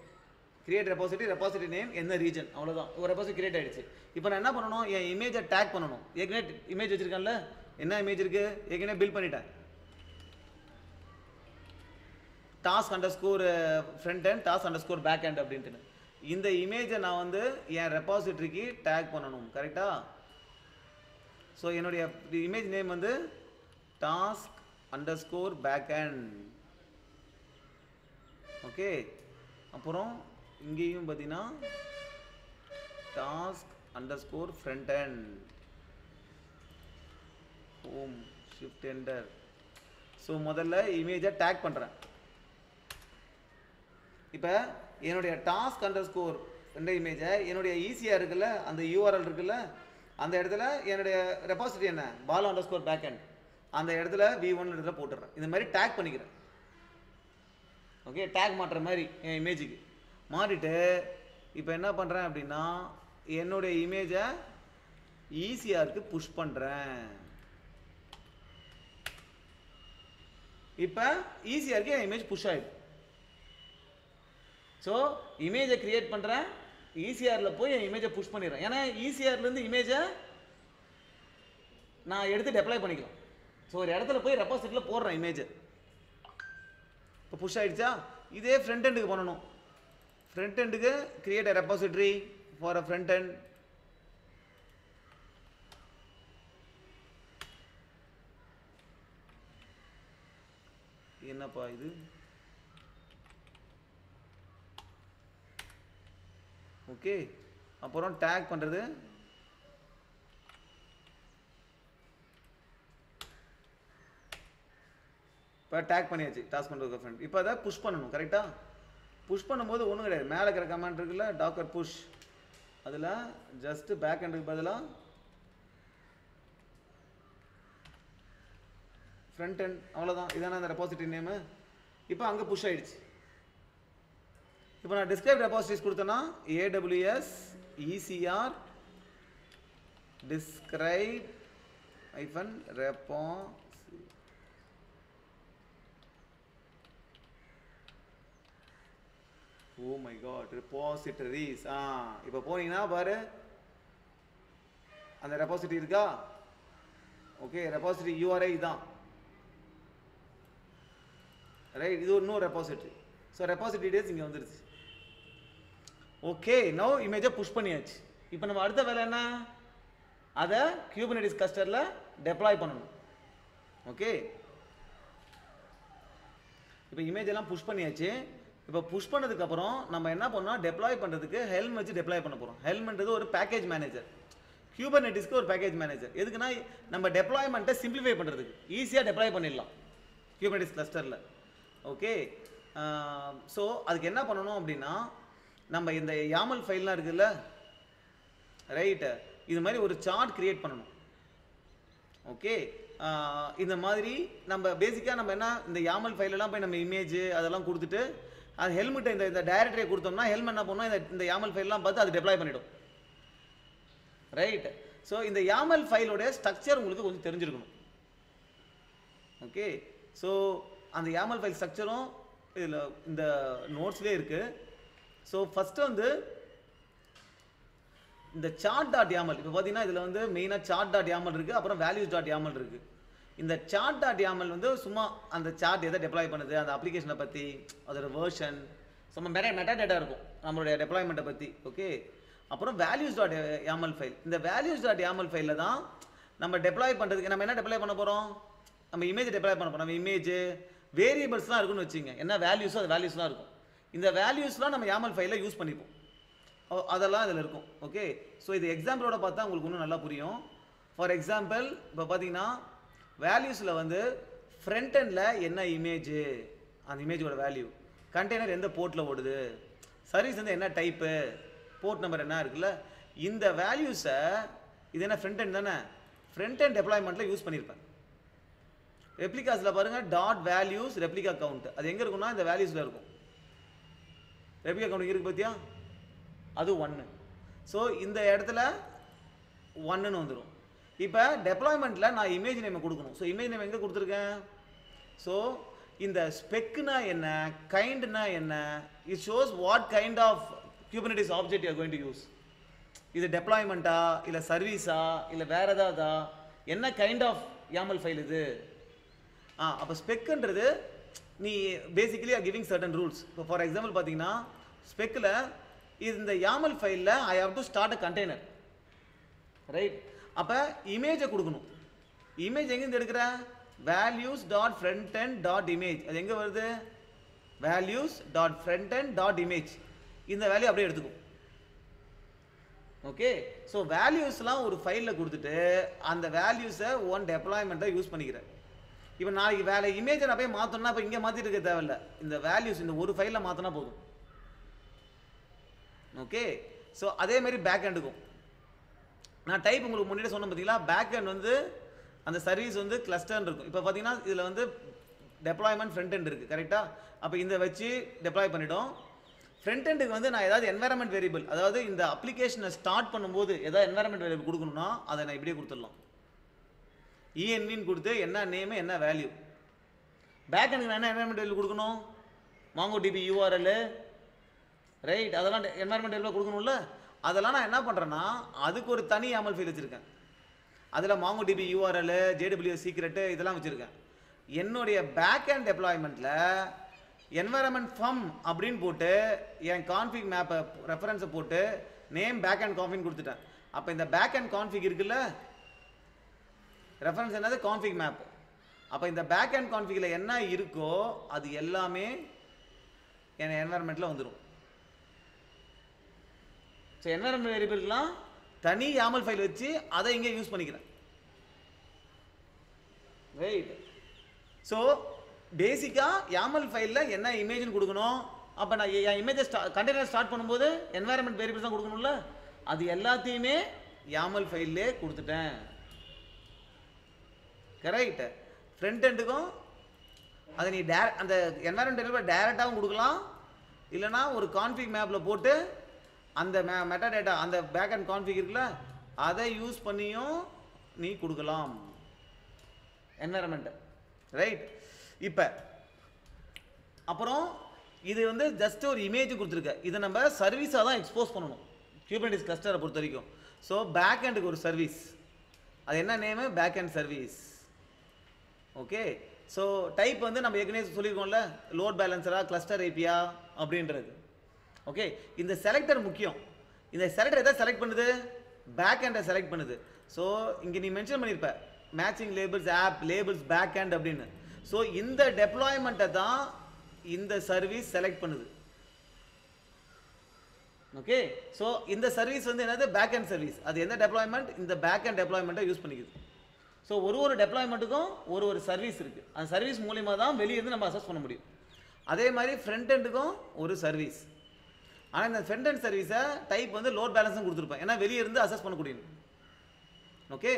Create repository name, என்ன ரீஜன், அவ்வளோதான். ஒரு ரெபாசிட்ரி கிரியேட் ஆகிடுச்சு. இப்போ நான் என்ன பண்ணணும், என் இமேஜை டேக் பண்ணணும். ஏற்கனவே இமேஜ் வச்சுருக்கேன்ல, என்ன இமேஜ் இருக்குது, ஏற்கனவே பில்ட் பண்ணிட்டேன். Task underscore front hand, task underscore back hand அப்படின்ட்டு இந்த இமேஜை நான் வந்து என் ரெபாசிட்ரிக்கு டேக் பண்ணணும், கரெக்டா? ஸோ என்னுடைய இமேஜ் நேம் வந்து task underscore back hand. Okay, அப்புறம் இங்கேயும் பார்த்தீங்கன்னா task underscore front hand, home shift enter. So முதல்ல இமேஜை டேக் பண்ணுறேன். இப்போ என்னுடைய டாஸ்க் அண்டர்ஸ்கோர் என்ற இமேஜை என்னுடைய ஈஸியாக இருக்குல்ல, அந்த URL இருக்குல்ல, அந்த இடத்துல என்னுடைய ரெபாசிட்ரி என்ன, பாலா அண்டர்ஸ்கோர் பேக் ஹேண்ட், அந்த இடத்துல V1 இடத்துல போட்டுடுறேன். இந்த மாதிரி டேக் பண்ணிக்கிறேன். ஓகே, டேக் மாட்டுற மாதிரி என் இமேஜுக்கு மாறிட்டு இப்போ என்ன பண்ணுறேன் அப்படின்னா, என்னுடைய இமேஜை ஈஸியாருக்கு புஷ் பண்ணுறேன். இப்போ ஈஸியாருக்கு என் இமேஜ் புஷ் ஆகிடும். ஸோ இமேஜை கிரியேட் பண்ணுறேன், ஈசிஆரில் போய் என் இமேஜை புஷ் பண்ணிடுறேன். ஏன்னா ஈசிஆர்லேருந்து இமேஜை நான் எடுத்து டெப்ளை பண்ணிக்கலாம். ஸோ ஒரு இடத்துல போய் ரெபாசிட்ரியில் போடுறேன் இமேஜை. இப்போ புஷ் ஆகிடுச்சா? இதே ஃப்ரண்ட் எண்டுக்கு பண்ணணும். ஃப்ரண்ட் எண்டுக்கு create a repository for a front end. என்னப்பா இது, ஓகே. அப்புறம் டேக் பண்ணுறது, இப்போ டேக் பண்ணியாச்சு டாஸ்க் பண்ணுறது ஃப்ரெண்ட். இப்போ அதை புஷ் பண்ணணும், கரெக்டாக? புஷ் பண்ணும்போது ஒன்றும் கிடையாது, மேலே இருக்கிற கமாண்ட் இருக்குல்ல டாக்கர் புஷ், அதில் ஜஸ்ட்டு பேக் ஹேண்டுக்கு பதிலாக ஃப்ரண்ட் ஹேண்ட், அவ்வளோதான். இதான அந்த ரெபாசிட்ரி நேமு. இப்போ அங்கே புஷ் ஆகிடுச்சு. இப்போ நான் டிஸ்கிரைப் ரெபாசிட்டரிஸ் கொடுத்தேன்னா AWS ECR describe -repo. Oh my god, repositories. இப்போ போனீங்கன்னா பாரு, அந்த ரெபாசிட்டரி இருக்கா? ஓகே, ரெபாசிட்டரி URI தான், ரைட். இது இன்னொரு ரெபாசிட்டரி. ஸோ ரெபாசிட்டரி டீடைல்ஸ் இங்கே வந்துருச்சு. ஓகே, நவ் இமேஜை புஷ் பண்ணியாச்சு. இப்போ நம்ம அடுத்த வேலை என்ன, அதை Kubernetes கிளஸ்டரில் டெப்ளாய் பண்ணணும். ஓகே, இப்போ இமேஜ் எல்லாம் புஷ் பண்ணியாச்சு. இப்போ புஷ் பண்ணதுக்கப்புறம் நம்ம என்ன பண்ணோம், டெப்ளாய் பண்ணுறதுக்கு ஹெல்ம் வச்சு டெப்ளாய் பண்ண போகிறோம். ஹெல்ம்ன்றது ஒரு பேக்கேஜ் மேனேஜர், Kubernetesக்கு ஒரு பேக்கேஜ் மேனேஜர். எதுக்குன்னா நம்ம டெப்ளாய்மெண்ட்டை சிம்பிளிஃபை பண்ணுறதுக்கு, ஈஸியாக டெப்ளாய் பண்ணிடலாம் Kubernetes கிளஸ்டரில். ஓகே, ஸோ அதுக்கு என்ன பண்ணணும் அப்படின்னா, நம்ம இந்த YAML ஃபைல்லாம் இருக்குல்ல, ரைட்டு, இது மாதிரி ஒரு சார்ட் கிரியேட் பண்ணணும். ஓகே, இந்த மாதிரி நம்ம பேசிக்காக நம்ம என்ன, இந்த YAML ஃபைலெல்லாம் போய் நம்ம இமேஜ் அதெல்லாம் கொடுத்துட்டு அது ஹெல்மெட்டை இந்த டைரக்டரியை கொடுத்தோம்னா ஹெல்ம் என்ன பண்ணும், இந்த YAML ஃபைல்லாம் பார்த்து அது டெப்ளாய் பண்ணிடும், ரைட். ஸோ இந்த YAML ஃபைலோட ஸ்ட்ரக்சர் உங்களுக்கு கொஞ்சம் தெரிஞ்சிருக்கணும். ஓகே, ஸோ அந்த YAML ஃபைல் ஸ்ட்ரக்சரும் இதில் இந்த நோட்ஸ்லேயே இருக்குது. ஸோ ஃபஸ்ட்டு வந்து இந்த chart.yaml, இப்போ பார்த்தீங்கன்னா இதில் வந்து மெயினாக chart.yaml இருக்குது, அப்புறம் values.yaml இருக்குது. இந்த chart.yaml வந்து சும்மா அந்த சார்ட் எதை டெப்ளாய் பண்ணுது, அந்த அப்ளிகேஷனை பற்றி, அதோட வேர்ஷன், நம்ம மெட்டா டேட்டா இருக்கும் நம்மளுடைய டெப்ளாய்மெண்ட்டை பற்றி. ஓகே, அப்புறம் வேல்யூஸ் டாட் யாமல் ஃபைல். இந்த வேல்யூஸ் டாட் யாமல் ஃபைலில் தான் நம்ம டெப்ளாய் பண்ணுறதுக்கு நம்ம என்ன டெப்ளாய் பண்ண போகிறோம், நம்ம இமேஜ் டெப்ளாய் பண்ண போகிறோம். நம்ம இமேஜ் வேரியபிள்ஸ்லாம் இருக்குன்னு வச்சுங்க, என்ன வேல்யூஸோ அது வேல்யூஸ்லாம் இருக்கும். இந்த வேல்யூஸ்லாம் நம்ம யாமல் ஃபைலில் யூஸ் பண்ணிப்போம், அதெல்லாம் இதில் இருக்கும். ஓகே, ஸோ இது எக்ஸாம்பிளோட பார்த்தா உங்களுக்கு இன்னும் நல்லா புரியும். ஃபார் எக்ஸாம்பிள் இப்போ பார்த்தீங்கன்னா வேல்யூஸில் வந்து ஃப்ரண்ட் எண்டில் என்ன இமேஜ், அந்த இமேஜோட வேல்யூ, கண்டெய்னர் எந்த போர்ட்டில் ஓடுது, சர்வீஸ் வந்து என்ன டைப்பு, போர்ட் நம்பர் என்ன இருக்குல்ல, இந்த வேல்யூஸை இது என்ன ஃப்ரண்ட் எண்ட் தானே, ஃப்ரண்ட் எண்ட் டெப்ளாய்மெண்ட்டில் யூஸ் பண்ணியிருப்பேன். ரெப்ளிகாஸில் பாருங்கள் டாட் வேல்யூஸ் ரெப்ளிகா கவுண்ட், அது எங்கே இருக்குன்னா இந்த வேல்யூஸில் இருக்கும். ரெப்ளிகா கவுண்ட் இருக்கு பார்த்தியா, அது 1. ஸோ இந்த இடத்துல 1ன்னு வந்துடும். இப்போ டெப்ளாய்மெண்ட்டில் நான் இமேஜ் நேம் கொடுக்கணும். ஸோ இமேஜ் நேம் எங்கே கொடுத்துருக்கேன், ஸோ இந்த ஸ்பெக்குனா என்ன, கைண்ட்னா என்ன, it shows what kind of Kubernetes object you are going to use. இது டெப்ளாய்மெண்ட்டா இல்லை சர்வீஸா இல்லை வேற ஏதாவதா, என்ன கைண்ட் ஆஃப் YAML ஃபைல் இது. அப்போ ஸ்பெக்குன்றது நீ basically are giving certain rules. இப்போ ஃபார் எக்ஸாம்பிள் பார்த்தீங்கன்னா ஸ்பெக்கில் இந்த YAML ஃபைலில் I have to start a container, right. அப்போ இமேஜை கொடுக்கணும். இமேஜ் எங்கேருந்து எடுக்கிற, values dot front end dot image, அது எங்கே வருது, values dot front end dot image, இந்த வேல்யூ அப்படியே எடுத்துக்கும். ஓகே, ஸோ வேல்யூஸ்லாம் ஒரு ஃபைலில் கொடுத்துட்டு அந்த வேல்யூஸை ஒன் டெப்ளாய்மெண்ட்டை யூஸ் பண்ணிக்கிறேன். இப்போ நாளைக்கு வேலை இமேஜை நான் போய் மாற்றணும்னா இப்போ இங்கே மாற்றிட்டு இருக்க தேவையில்லை, இந்த வேல்யூஸ் இந்த ஒரு ஃபைலில் மாற்றினா போதும். ஓகே, ஸோ அதேமாரி பேக் எண்டுக்கும் நான் டைப் உங்களுக்கு முன்னாடி சொன்ன பார்த்தீங்களா, பேக் எண்ட் வந்து அந்த சர்வீஸ் வந்து கிளஸ்டர்னு இருக்கும். இப்போ பார்த்தீங்கன்னா இதில் வந்து டெப்ளாய்மெண்ட் ஃப்ரண்ட் எண்ட் இருக்குது, கரெக்டாக. அப்போ இந்த வச்சு டெப்ளாய் பண்ணிவிடும். ஃப்ரண்ட் எண்டுக்கு வந்து நான் ஏதாவது என்வைரன்மெண்ட் வேரியபிள், அதாவது இந்த அப்ளிகேஷனை ஸ்டார்ட் பண்ணும்போது ஏதாவது என்வைரன்மெண்ட் வேரியபிள் கொடுக்கணும்னா அதை நான் இப்படியே கொடுத்துடலாம். இஎன்வின்னு கொடுத்து என்ன நேமு என்ன வேல்யூ. பேக் எண்டுக்கு நான் என்ன என்வைரன்மெண்ட் வேரியபிள் கொடுக்கணும், MongoDB URL, ரைட், அதெல்லாம் என்வைரன்மெண்ட் வேரியபிள் கொடுக்கணும்ல. அதெல்லாம் நான் என்ன பண்ணுறேன்னா அதுக்கு ஒரு தனி YAML ஃபைல் வச்சுருக்கேன். அதில் MongoDB URL, JWS சீக்ரெட்டு இதெல்லாம் வச்சுருக்கேன். என்னுடைய பேக் எண்ட் டெப்ளாய்மெண்ட்டில் என்வைரன்மெண்ட் ஃபம் அப்படின்னு போட்டு என் கான்ஃபிக் மேப்பை ரெஃபரன்ஸை போட்டு நேம் பேக் அண்ட் கான்ஃபிக் கொடுத்துட்டேன். அப்போ இந்த பேக் அண்ட் கான்ஃபிக் இருக்குல்ல, ரெஃபரன்ஸ் என்னது கான்ஃபிக் மேப். அப்போ இந்த பேக் அண்ட் கான்ஃபிகில் என்ன இருக்கோ அது எல்லாமே என் என்வைரன்மெண்ட்டில் வந்துடும். ஸோ என்வைரன்மெண்ட் வேரியபிள்லாம் தனி YAML ஃபைல் வச்சு அதை இங்கே யூஸ் பண்ணிக்கிறேன், ரைட். ஸோ பேசிக்காக YAML ஃபைலில் என்ன இமேஜ்னு கொடுக்கணும். அப்போ நான் என் இமேஜை கண்டெய்னர் ஸ்டார்ட் பண்ணும்போது என்வைரன்மெண்ட் வேரியபிள்ஸ் தான் கொடுக்கணும்ல, அது எல்லாத்தையுமே YAML ஃபைல்லே கொடுத்துட்டேன், கரெக்ட். ஃப்ரண்ட் எண்டுக்கும் அதை நீ அந்த என்வைரன்மெண்ட் வேரியபிள் டைரெக்டாகவும் கொடுக்கலாம், இல்லைனா ஒரு கான்ஃபிக் மேப்பில் போட்டு அந்த மெட்டா டேட்டா அந்த பேக் அண்ட் கான்ஃபிக் இருக்குல்ல அதை யூஸ் பண்ணியும் நீ கொடுக்கலாம் என்வைரன்மெண்ட்டை, ரைட். இப்போ அப்புறம் இது வந்து ஜஸ்ட் ஒரு இமேஜ் கொடுத்துருக்க, இதை நம்ம சர்வீஸாக தான் எக்ஸ்போஸ் பண்ணணும் Kubernetes கிளஸ்டரை பொறுத்த வரைக்கும். ஸோ பேக் எண்டுக்கு ஒரு சர்வீஸ், அது என்ன name, back end service. Okay, so type வந்து நம்ம ஏற்கனவே சொல்லியிருக்கோம்ல, லோட் பேலன்சரா கிளஸ்டர் ஏபியா அப்படின்றது. ஓகே, இந்த செலக்டர் முக்கியம். இந்த செலக்டர் எதை செலக்ட் பண்ணுது, பேக் எண்டை செலக்ட் பண்ணுது. ஸோ இங்கே நீ மென்ஷன் பண்ணியிருப்ப matching labels app labels back end அப்படின்னு. ஸோ இந்த டெப்ளாய்மெண்ட்டை தான் இந்த சர்வீஸ் செலக்ட் பண்ணுது. ஓகே, ஸோ இந்த சர்வீஸ் வந்து என்னது, பேக் எண்ட் சர்வீஸ். அது எந்த டெப்ளாய்மெண்ட், இந்த பேக் எண்ட் டெப்ளாய்மெண்ட்டை யூஸ் பண்ணிக்குது. ஸோ ஒரு டெப்ளாய்மெண்ட்டுக்கும் ஒரு சர்வீஸ் இருக்குது, அந்த சர்வீஸ் மூலிமா தான் வெளியிருந்து நம்ம அசஸ் பண்ண முடியும். அதே மாதிரி ஃப்ரண்ட் எண்டுக்கும் ஒரு சர்வீஸ். ஆனால் இந்த ஃப்ரண்ட் எண்ட் சர்வீஸை டைப் வந்து லோட் பேலன்ஸும் கொடுத்துருப்பேன், ஏன்னா வெளியே இருந்து அசஸ் பண்ணக்கூடிய. ஓகே,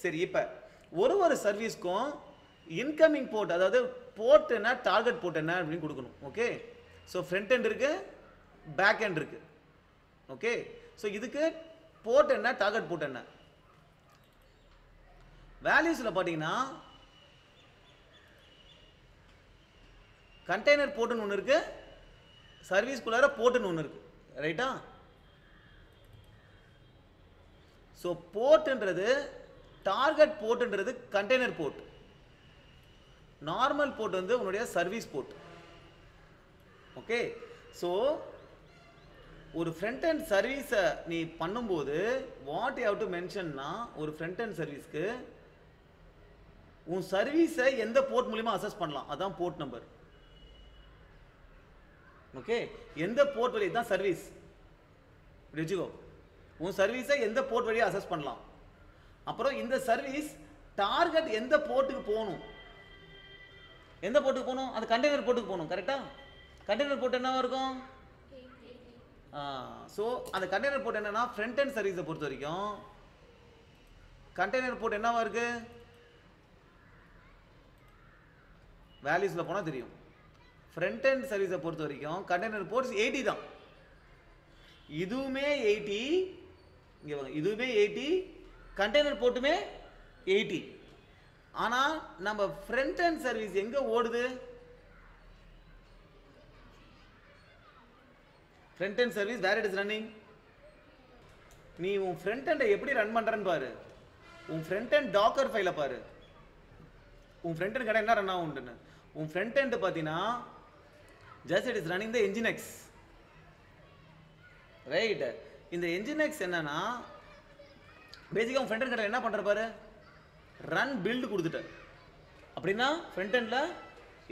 சரி. இப்போ ஒரு சர்வீஸ்க்கும் இன்கமிங் போர்ட், அதாவது போர்ட் என்ன, டார்கெட் போர்ட் என்ன அப்படின்னு கொடுக்கணும். ஓகே, ஸோ ஃப்ரண்ட் எண்ட் இருக்கு, பேக் எண்ட் இருக்கு. ஓகே, ஸோ இதுக்கு போர்ட் என்ன, டார்கெட் போர்ட் என்ன. வேல்யூஸில் பார்த்தீங்கன்னா கண்டெய்னர் போர்ட்டுன்னு ஒன்று இருக்கு, சர்வீஸ்குள்ளார போர்ட்டுன்னு ஒன்று இருக்கு, ரைட்டா. ஸோ போர்ட்ன்றது டார்கெட் போர்ட்ன்றது கண்டெய்னர் போர்ட், நார்மல் போர்ட் வந்து உன்னுடைய சர்வீஸ் போர்ட். ஓகே, ஸோ ஒரு ஃப்ரண்ட் அண்ட் சர்வீஸை நீ பண்ணும்போது வாட் யூ ஹவ் டு மென்ஷன்னா, ஒரு ஃப்ரண்ட் அண்ட் சர்வீஸ்க்கு உன் சர்வீஸை எந்த போர்ட் மூலியமா அசஸ் பண்ணலாம், அதான் போர்ட் நம்பர். ஓகே, எந்த போர்ட் வழி தான் சர்வீஸ் வச்சுக்கோ, உன் சர்வீஸை எந்த போர்ட் வழியாக அசஸ் பண்ணலாம். அப்புறம் இந்த சர்வீஸ் டார்கெட் எந்த போர்ட்டுக்கு போகணும், எந்த போர்ட்டுக்கு போகணும், அது கண்டெய்னர் போர்ட்டுக்கு போகணும். கரெக்டா? கண்டெய்னர் போர்ட் என்னவா இருக்கும்? ஸோ அந்த கண்டெய்னர் போர்ட் என்னன்னா ஃப்ரண்ட் அண்ட் சர்வீஸை பொறுத்த வரைக்கும் கண்டெய்னர் போர்ட் என்னவா இருக்கு, வேல்யூஸ்ல போனா தெரியும். ஃப்ரண்ட் அண்ட் சர்வீஸை பொறுத்த வரைக்கும் கண்டெய்னர் போர்ட்ஸ் 80 தான். இதுவுமே 80, இங்க வாங்க, இதுவுமே 80, கண்டெய்னர் போர்ட்டுமே 80. ஆனா நம்ம ஃப்ரண்ட் அண்ட் சர்வீஸ் எங்க ஓடுது? Front end service where it is running. நீ உன் ஃப்ரண்ட் அண்டை எப்படி ரன் பண்றன்னு பாரு. உன் ஃப்ரண்ட் அண்ட் டாக்கர் ஃபைலை பாரு. உன் ஃப்ரண்ட் அண்ட் கடை என்ன ரன் ஆகும்னு. உன் ஃப்ரண்ட் அண்ட் பார்த்தீங்கன்னா just it is running the Nginx. Right? இந்த Nginx என்னன்னா பேசிக்காக உன் ஃப்ரண்ட் அண்ட் கடை என்ன பண்ற பாரு, ரன் பில்டு கொடுத்துட்ட. அப்படின்னா ஃப்ரண்ட் எண்ட்ல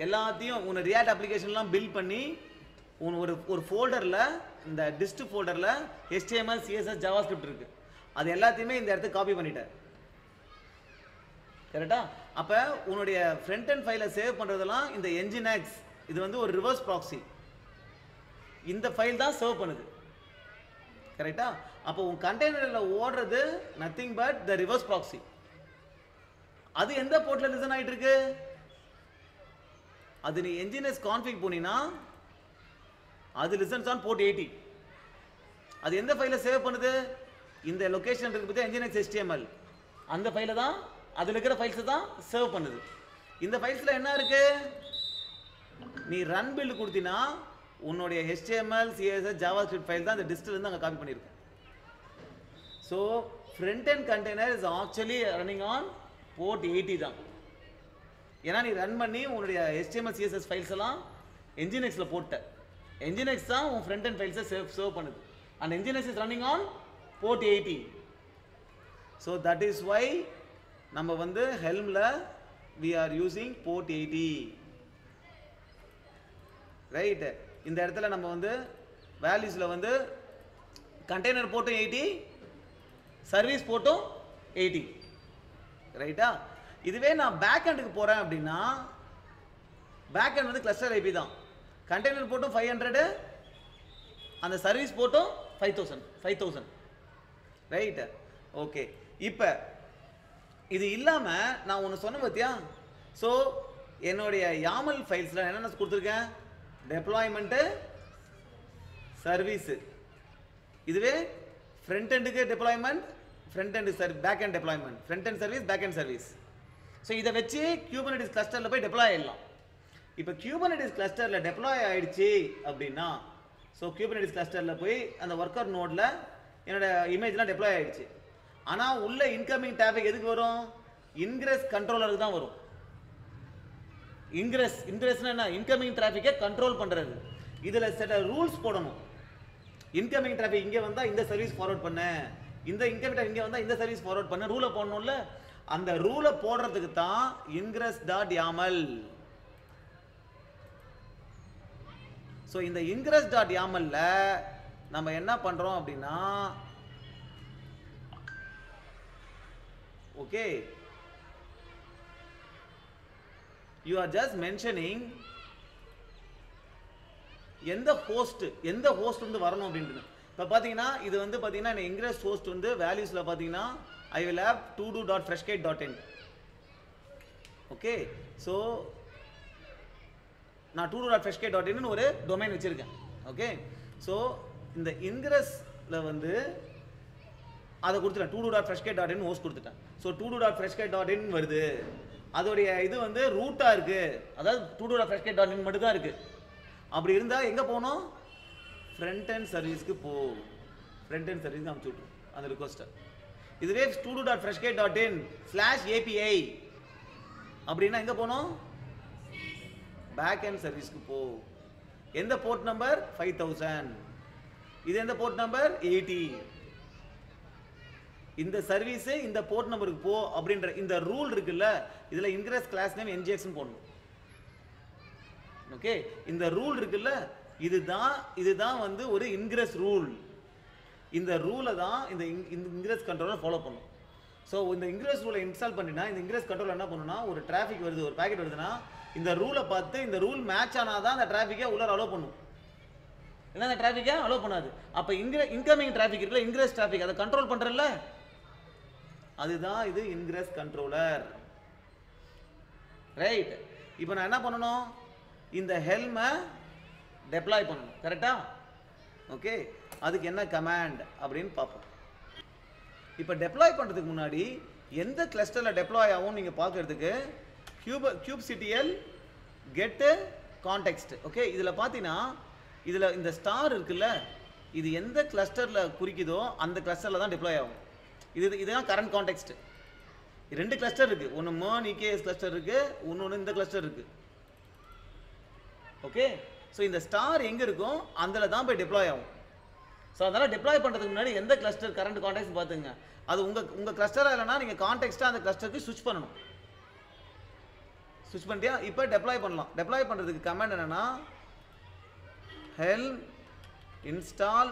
எல்லாத்தையும் உன்னை ரியாக்ட் அப்ளிகேஷன்லாம் பில்ட் பண்ணி ஒரு ஃபோல்டரில், இந்த டிஸ்ட் ஃபோல்டரில் HTML CSS JavaScript இருக்கு, அது எல்லாத்தையுமே இந்த இடத்துக்கு காப்பி பண்ணிட்டேன். கரெக்டா? அப்போ உன்னுடைய ஃப்ரண்ட் அண்ட் ஃபைலை சேவ் பண்ணுறதெல்லாம் இந்த Nginx, இது வந்து ஒரு ரிவர்ஸ் ப்ராக்ஸி, இந்த ஃபைல் தான் சர்வ் பண்ணுது. கரெக்டா? அப்போ உன் கண்டெய்னரில் ஓடுறது nothing but the reverse proxy. அது எந்த போர்ட்டில் லிசன் ஆகிட்டு இருக்கு? அது நீ Nginx கான்ஃபிக் போனீங்கன்னா அது லிசன்ஸ் ஆன் போர்ட் 80. அது எந்த ஃபைலை சேவ் பண்ணுது? இந்த லொகேஷன் இருக்கு பத்தி Nginx HTML, அந்த ஃபைலை தான், அதில் இருக்கிற ஃபைல்ஸை தான் சர்வ் பண்ணுது. இந்த ஃபைல்ஸில் என்ன இருக்கு? நீ ரன் பில்டு கொடுத்தீங்கன்னா உன்னுடைய HTML CSS JavaScript ஃபைல் தான் இந்த டிஸ்ட்லேருந்து அங்கே காப்பி பண்ணியிருக்கு. So front end container is actually running on port 80 தான். ஏன்னா நீ ரன் பண்ணி உன்னுடைய HTML CSS ஃபைல்ஸ் எல்லாம் Nginxல போட்ட. Nginx தான் உன் ஃப்ரண்ட் அண்ட் ஃபைல்ஸை சர்வ் பண்ணுது. And Nginx is running on port 80. So that is why நம்ம வந்து ஹெல்மில் we are using port 80. Right? இந்த இடத்துல நம்ம வந்து வேல்யூஸில் வந்து கண்டெய்னர் போர்ட்டும் 80, சர்வீஸ் போர்ட்டும் 80. ரைட்டா? இதுவே நான் பேக் எண்டுக்கு போகிறேன் அப்படின்னா பேக் எண்ட் வந்து கிளஸ்டர் ஐபி தான். கண்டெய்னர் போர்ட்டும் 500, அந்த சர்வீஸ் போர்ட்டும் 5000. ரைட்? ஓகே. இப்போ இது இல்லாமல் நான் ஒன்று சொன்ன பார்த்தியா? ஸோ என்னுடைய YAML ஃபைல்ஸில் என்னென்ன கொடுத்துருக்கேன்? Deployment, service. இதுவே ஃப்ரண்ட் எண்டுக்கு deployment, front end back end deployment, front end service, back end service. So இதை வச்சு Kubernetes கிளஸ்டரில் போய் டெப்ளாய் ஆகிடலாம். இப்போ Kubernetes கிளஸ்டரில் டெப்ளாய் ஆகிடுச்சு அப்படின்னா, ஸோ Kubernetes கிளஸ்டரில் போய் அந்த ஒர்க்கர் நோடில் என்னோட இமேஜ்லாம் டெப்ளாய் ஆகிடுச்சு. ஆனால் உள்ள இன்கமிங் டிராஃபிக் எதுக்கு வரும்? இன்கிரஸ் கண்ட்ரோலருக்கு தான் வரும். இன்கிரஸ்னா என்ன? இன்கமிங் டிராஃபிக்கை கண்ட்ரோல் பண்ணுறது. இதில் சில ரூல்ஸ் போடணும். இன்கமிங் டிராஃபிக் இங்கே வந்தால் இந்த சர்வீஸ் ஃபார்வர்ட் பண்ண, இந்த இன்கமிங் டிராஃபிக் இங்கே வந்தால் இந்த சர்வீஸ் ஃபார்வர்ட் பண்ண ரூலை போடணும்ல. அந்த ரூலை போடுறதுக்கு தான் ingress.yaml. ஸோ இந்த ingress.yaml நம்ம என்ன பண்ணுறோம் அப்படின்னா, okay, you are just mentioning எந்த ஹோஸ்ட் வந்து வரணும் அப்படின்றது. இப்போ பார்த்தீங்கன்னா இது வந்து பார்த்தீங்கன்னா ingress ஹோஸ்ட் வந்து வேல்யூஸில் பார்த்தீங்கன்னா I will have todo.freshkite.in. Okay, so நான் todo.freshkite.in ஒரு டொமைன் வச்சிருக்கேன். ஓகே, ஸோ இந்த ingressல வந்து அதை கொடுத்துட்டேன், todo.freshkite.in ஹோஸ்ட் கொடுத்துட்டேன். ஸோ todo.freshkite.in வருது. அதோடைய இது வந்து ரூட்டாக இருக்குது, அதாவது todo.freshkite.in மட்டும் தான் இருக்குது. அப்படி இருந்தால் எங்கே போகணும்? ஃப்ரண்ட் அண்ட் சர்வீஸ்க்கு ஃப்ரண்ட் அண்ட் சர்வீஸ்க்கு அனுப்பிச்சி விட்ருவோம் அந்த ரிக்வஸ்ட்டை. இதுவே todo.freshkite.in/API அப்படின்னா எங்கே போகணும்? பேக் அண்ட் சர்வீஸ்க்கு எந்த போர்ட் நம்பர் 5000, இது எந்த போர்ட் நம்பர் 80. இந்த சர்வீஸ் இந்த போர்ட் நம்பருக்கு போ அப்படின்ற இந்த ரூல் இருக்குல்ல, இதுல இன்கிரஸ் கிளாஸ் நேம் NGX போடணும். ஓகே, இந்த ரூல் இருக்குல்ல, இதுதான் வந்து ஒரு இன்கிரஸ் ரூல். இந்த ரூலை தான் இந்த இன்கிரஸ் கண்ட்ரோலர் ஃபாலோ பண்ணும். ஸோ இந்த இன்கிரஸ் ரூலை இன்ஸ்டால் பண்ணினா இந்த இன்கிரஸ் கண்ட்ரோலர் என்ன பண்ணுன்னா, ஒரு டிராஃபிக் வருது, ஒரு பேக்கெட் வருதுன்னா இந்த ரூலை பார்த்து இந்த ரூல் மேட்ச் ஆனால் தான் அந்த டிராஃபிக்கை உள்ளார அலோவ் பண்ணும், இல்லை அந்த டிராஃபிக்கை அலோவ் பண்ணாது. அப்போ இன்கமிங் டிராஃபிக் இருக்குல்ல, இன்கிரஸ் டிராஃபிக், அதை கண்ட்ரோல் பண்ணுறல, அதுதான் இது இன்கிரஸ் கண்ட்ரோலர். ரைட். இப்போ நான் என்ன பண்ணணும், இந்த ஹெல்மை டெப்ளாய் பண்ணணும். கரெக்டா? ஓகே, அதுக்கு என்ன கமாண்ட் அப்படின்னு பார்ப்போம். இப்போ டெப்ளாய் பண்ணுறதுக்கு முன்னாடி எந்த கிளஸ்டரில் டெப்ளாய் ஆகும் நீங்கள் பார்க்கறதுக்கு kubectl get context. ஓகே, இதில் பார்த்தீங்கன்னா இதில் இந்த ஸ்டார் இருக்குல்ல, இது எந்த கிளஸ்டரில் குறிக்குதோ அந்த கிளஸ்டரில் தான் டெப்ளாய் ஆகும். இதுதான் கரண்ட் கான்டெக்ஸ்ட். ரெண்டு கிளஸ்டர் இருக்குது, ஒன்று MERN EKS கிளஸ்டர் இருக்குது, இன்னொன்று இந்த கிளஸ்டர் இருக்குது. ஓகே, ஸோ இந்த ஸ்டார் எங்கே இருக்கும் அதில் தான் போய் டெப்ளாய் ஆகும். ஸோ அதனால் டெப்ளாய் பண்ணுறதுக்கு முன்னாடி எந்த கிளஸ்டர் கரண்ட் கான்டெக்ட் பார்த்துங்க. அது உங்கள் கிளஸ்டராக இல்லைனா நீங்கள் கான்டெக்ஸ்ட்டாக அந்த கிளஸ்டருக்கு ஸ்விட்ச் பண்ணணும். ஸ்விட்ச் பண்ணிட்டியா? இப்போ டெப்ளாய் பண்ணலாம். டெப்ளாய் பண்ணுறதுக்கு கமெண்ட் என்னென்னா, helm install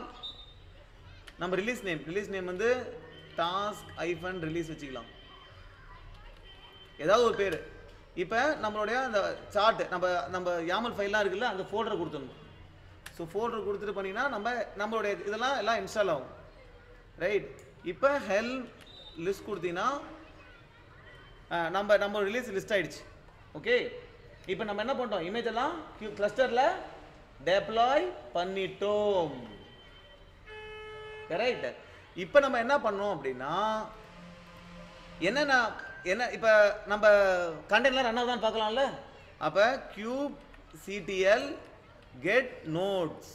நம்ம ரிலீஸ் நேம் வந்து task-release வச்சுக்கலாம், ஏதாவது ஒரு பேர். இப்போ நம்மளுடைய அந்த சார்ட் நம்ம YAML ஃபைல்லாம் இருக்குல்ல, அந்த ஃபோல்டரை கொடுத்துடணும். ஸோ ஃபோல்டர் கொடுத்துட்டு பண்ணிங்கன்னா நம்மளுடைய இதெல்லாம் எல்லாம் இன்ஸ்டால் ஆகும். ரைட். இப்போ ஹெல்ம் லிஸ்ட் கொடுத்தீங்கன்னா நம்ம ரிலீஸ் லிஸ்ட் ஆகிடுச்சு. ஓகே, இப்போ நம்ம என்ன பண்ணிட்டோம், இமேஜ் எல்லாம் கிளஸ்டரில் டெப்ளாய் பண்ணிட்டோம். கரெக்ட். இப்போ நம்ம என்ன பண்ணோம் அப்படின்னா, என்ன இப்போ நம்ம கண்டெய்னர் ரன் ஆகுதான்னு பார்க்கலாம்ல. அப்போ kubectl get nodes.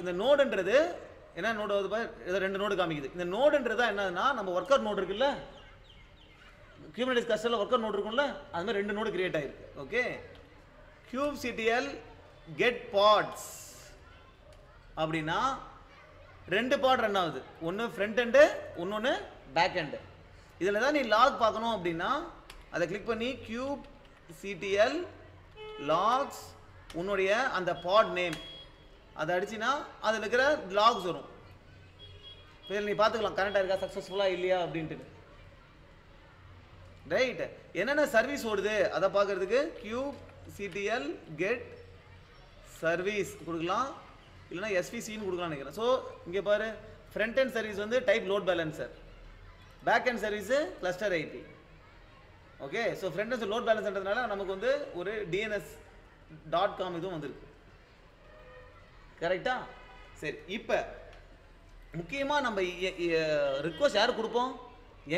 இந்த நோடுன்றது என்ன நோடு வருது பாரு, ஏதோ ரெண்டு நோடு காமிக்குது. இந்த நோடுன்றது என்னதுன்னா, நம்ம ஒர்க்கர் நோடு இருக்குல்ல, Kubernetes clusterல ஒர்க்கர் நோடு இருக்கும்ல, அது மாதிரி ரெண்டு நோடு கிரியேட் ஆயிருக்கு. ஓகே, kubectl get pods அப்படின்னா ரெண்டு பாட் ரன் ஆகுது, ஒன்று ஃப்ரண்ட் எண்டு, இன்னொன்று பேக் எண்டு. இதில் தான் நீ லாக் பார்க்கணும் அப்படின்னா அதை கிளிக் பண்ணி kubectl logs உன்னுடைய அந்த பாட் நேம் அதை அடிச்சினா அதில் இருக்கிற லாக்ஸ் வரும். இதில் நீ பார்த்துக்கலாம் கரெக்டாக இருக்கா, சக்ஸஸ்ஃபுல்லாக இல்லையா அப்படின்ட்டு. ரைட். என்னென்ன சர்வீஸ் ஓடுது அதை பார்க்கறதுக்கு kubectl get சர்வீஸ் கொடுக்கலாம், இல்லைனா SVCன்னு கொடுக்கலாம்னு நினைக்கிறேன். ஸோ இங்கே பாரு, ஃப்ரண்ட் எண்ட் சர்வீஸ் வந்து type load balancer, back end service cluster IP. Okay, so front end load பேலன்ஸ்ன்றதுனால நமக்கு வந்து ஒரு DNS.com இதுவும் வந்துருக்கு. கரெக்டா? சரி, இப்போ முக்கியமாக நம்ம ரிக்வஸ்ட் யார் கொடுப்போம்,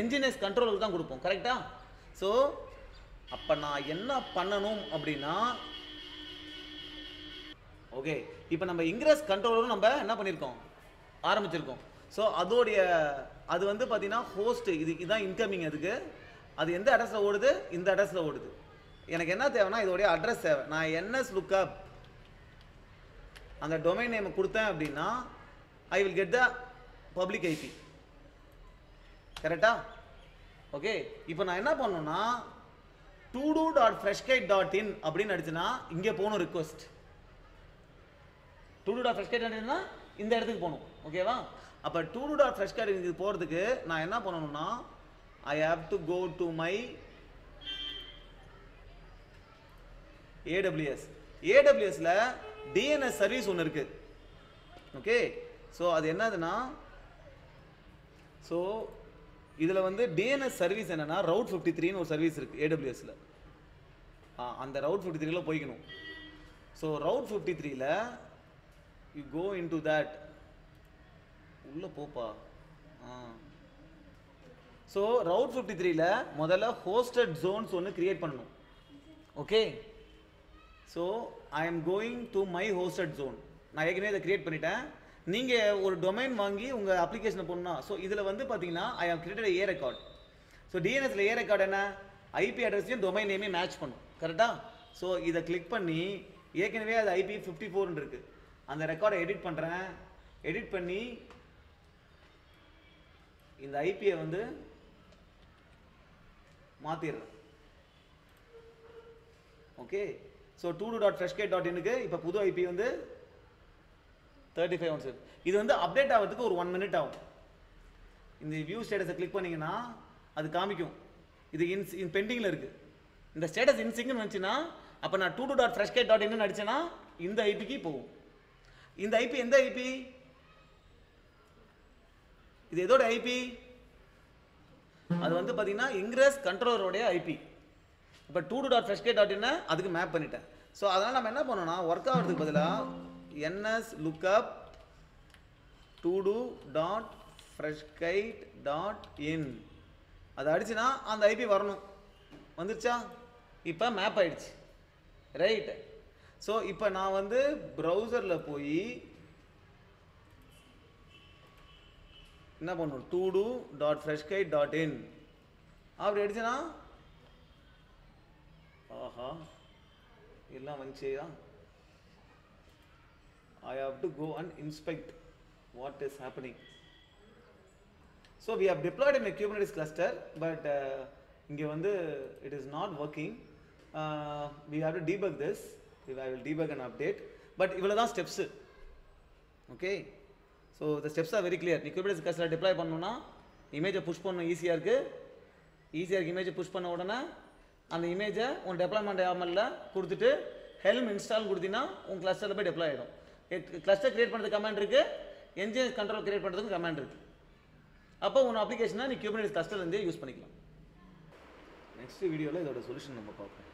NGINX கண்ட்ரோலுக்கு தான் கொடுப்போம். கரெக்டா? ஸோ அப்போ நான் என்ன பண்ணணும் அப்படின்னா, ஓகே, இப்போ நம்ம இன்கிரஸ் கண்ட்ரோலரும் நம்ம என்ன பண்ணியிருக்கோம், ஆரம்பிச்சிருக்கோம். ஸோ அது வந்து பார்த்தீங்கன்னா ஹோஸ்ட், இதுதான் இன்கமிங். அதுக்கு அது எந்த அட்ரஸில் ஓடுது, இந்த அட்ரஸில் ஓடுது. எனக்கு என்ன தேவைன்னா இதோடைய அட்ரஸ் தேவை. நான் NS lookup அந்த டொமைன் நேம் கொடுத்தேன் அப்படின்னா I will get the public IP. கரெக்டா? ஓகே, இப்போ நான் என்ன பண்ணணும்னா todo.freshkite.in அப்படின்னு அடிச்சுன்னா இங்கே போகணும் ரிக்வஸ்ட். todo.freshkite.in இந்த இடத்துக்கு போகணும். ஓகேவா? அப்போ todo.freshkite போகிறதுக்கு நான் என்ன பண்ணணும்னா I have to go to my AWSல DNS service ஒன்று இருக்கு. ஓகே, ஸோ அது என்னதுன்னா, ஸோ இதில் வந்து DNS சர்வீஸ் என்னன்னா Route 53ன்னு ஒரு சர்வீஸ் இருக்கு AWSல. அந்த Route 53ல போய்க்கணும். ஸோ Route 53ல you go into that, உள்ள போப்பா. ஸோ Route 53ல முதல்ல ஹோஸ்டட் ஜோன்ஸ் ஒன்று கிரியேட் பண்ணணும். Okay, so I am going to my hosted zone. நான் ஏற்கனவே இதை கிரியேட் பண்ணிட்டேன். நீங்கள் ஒரு டொமைன் வாங்கி உங்கள் அப்ளிகேஷனை போடணும். ஸோ இதில் வந்து பார்த்தீங்கன்னா I have created A record. So DNSல A ரெக்கார்டு என்ன, IP அட்ரஸையும் டொமைன் நேமையும் மேட்ச் பண்ணும். கரெக்டாக? ஸோ இதை கிளிக் பண்ணி ஏற்கனவே அது IP 54 இருக்கு. அந்த ரெக்கார்டை எடிட் பண்ணுறேன். எடிட் பண்ணி இந்த ஐபியை வந்து மாற்றிடுறேன். ஓகே, ஸோ 2do.freshgate.in இப்போ புது ஐபி வந்து 3517. இது வந்து அப்டேட் ஆகிறதுக்கு ஒரு 1 minute ஆகும். இந்த வியூ ஸ்டேட்டஸை கிளிக் பண்ணிங்கன்னா அது காமிக்கும் இது பெண்டிங்கில் இருக்குது. இந்த ஸ்டேட்டஸ் இன்சிங்க்னு வந்துச்சுன்னா அப்போ நான் 2do.freshgate.in அடிச்சேன்னா இந்த ஐபிக்கு போகும். இந்த ஐபி எந்த ஐபி? இது எதோட ஐபி? அது வந்து பார்த்தீங்கன்னா இங்கிரஸ் கண்ட்ரோலருடைய ஐபி. இப்போ 2do.freshgate.in அதுக்கு மேப் பண்ணிட்டேன். ஸோ அதனால் நம்ம என்ன பண்ணோம்னா ஒர்க் ஆகிறதுக்கு பதிலாக ns lookup 2do.freshgate.in அதை அடிச்சுன்னா அந்த ஐபி வரணும். வந்துருச்சா? இப்போ மேப் ஆயிடுச்சு. ரைட். ஸோ இப்போ நான் வந்து ப்ரௌசரில் போய் என்ன பண்ணணும் 2do.freshgate.in அப்படி அடிச்சுன்னா ஆஹா எல்லாம் வந்துச்சேயா. I have to go and inspect what is happening. So we have deployed in a Kubernetes cluster, but இங்கே வந்து it is not working. We have to debug this. I will debug and update. But இவ்வளோ தான் steps. Okay, so the steps are very clear. நீ Kubernetes cluster deploy பண்ணணும்னா இமேஜை push பண்ணணும். ஈஸியாக இருக்குது. இமேஜை புஷ் பண்ண உடனே அந்த இமேஜை உன் டெப்ளாய்மெண்ட் ஆமலில் கொடுத்துட்டு ஹெல்ம் இன்ஸ்டால் கொடுத்தீங்கன்னா உன் கிளஸ்டரில் போய் டெப்ளாய் ஆகிடும். கிளஸ்டர் கிரியேட் பண்ணுறதுக்கு கமாண்ட் இருக்குது, என்ஜின் கண்ட்ரோல் கிரியேட் பண்ணுறதுக்கு கமாண்ட் இருக்குது. அப்போ உன் அப்ளிகேஷனை நீ Kubernetes கிளஸ்டர்லேருந்தே யூஸ் பண்ணிக்கலாம். நெக்ஸ்ட் வீடியோவில் இதோட சொல்யூஷன் நம்ம பார்ப்போம்.